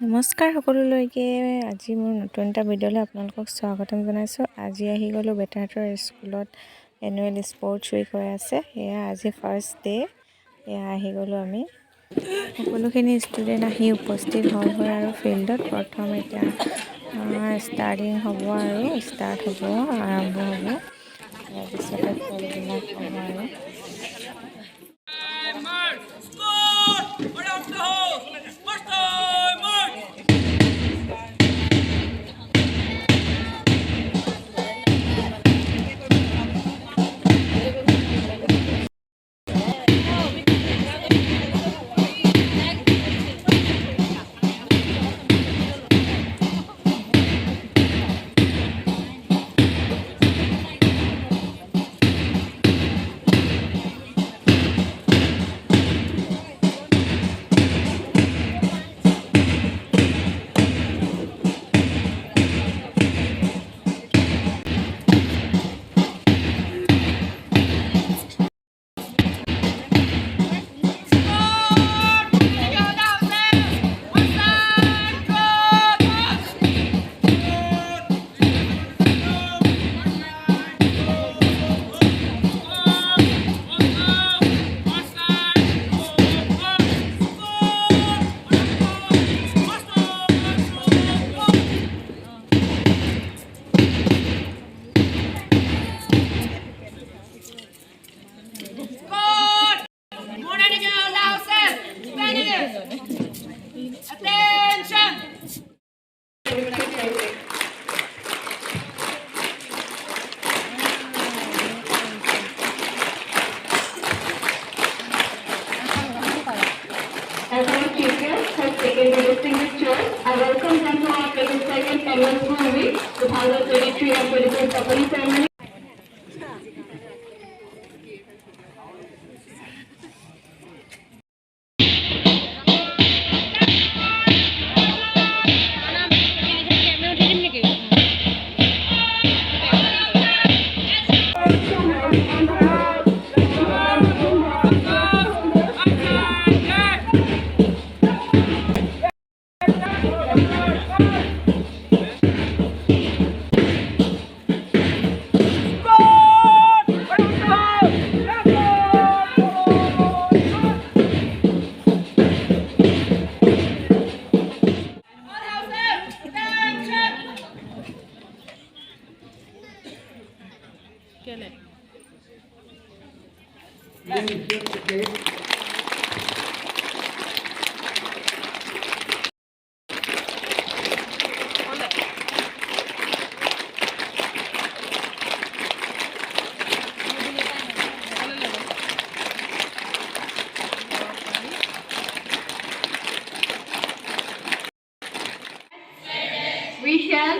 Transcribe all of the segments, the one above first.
নমস্কাৰ সকলোলৈকে। আজি মোৰ নতুন এটা ভিডিঅ'লৈ আপোনালোকক স্বাগতম জনাইছোঁ। আজি আহি গ'লোঁ বেটাহঁতৰ স্কুলত এনুৱেল স্পৰ্টছ উইক হৈ আছে। এয়া আজি ফাৰ্ষ্ট ডে। এয়া আহি গ'লোঁ আমি সকলোখিনি ষ্টুডেণ্ট আহি উপস্থিত হ'ল হয় আৰু ফিল্ডত প্ৰথম এতিয়া ষ্টাৰ্ট হ'ব আৰম্ভ হ'ব। তাৰপিছতে খেলবিলাক হ'ব আৰু I welcome them to our 22nd annual Mausumi 2023 and 24 opening ceremony. We shall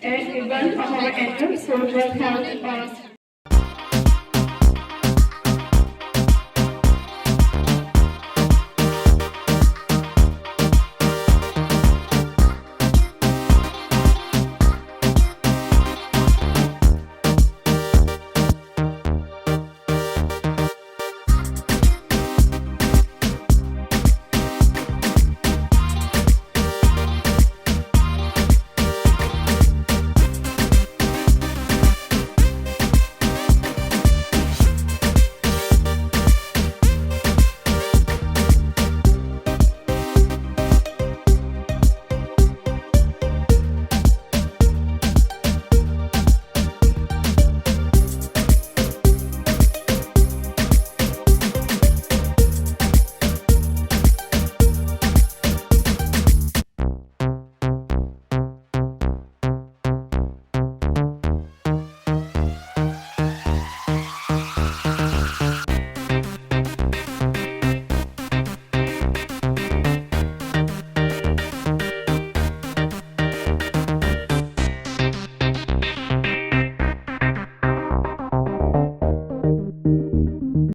and event of our annual social health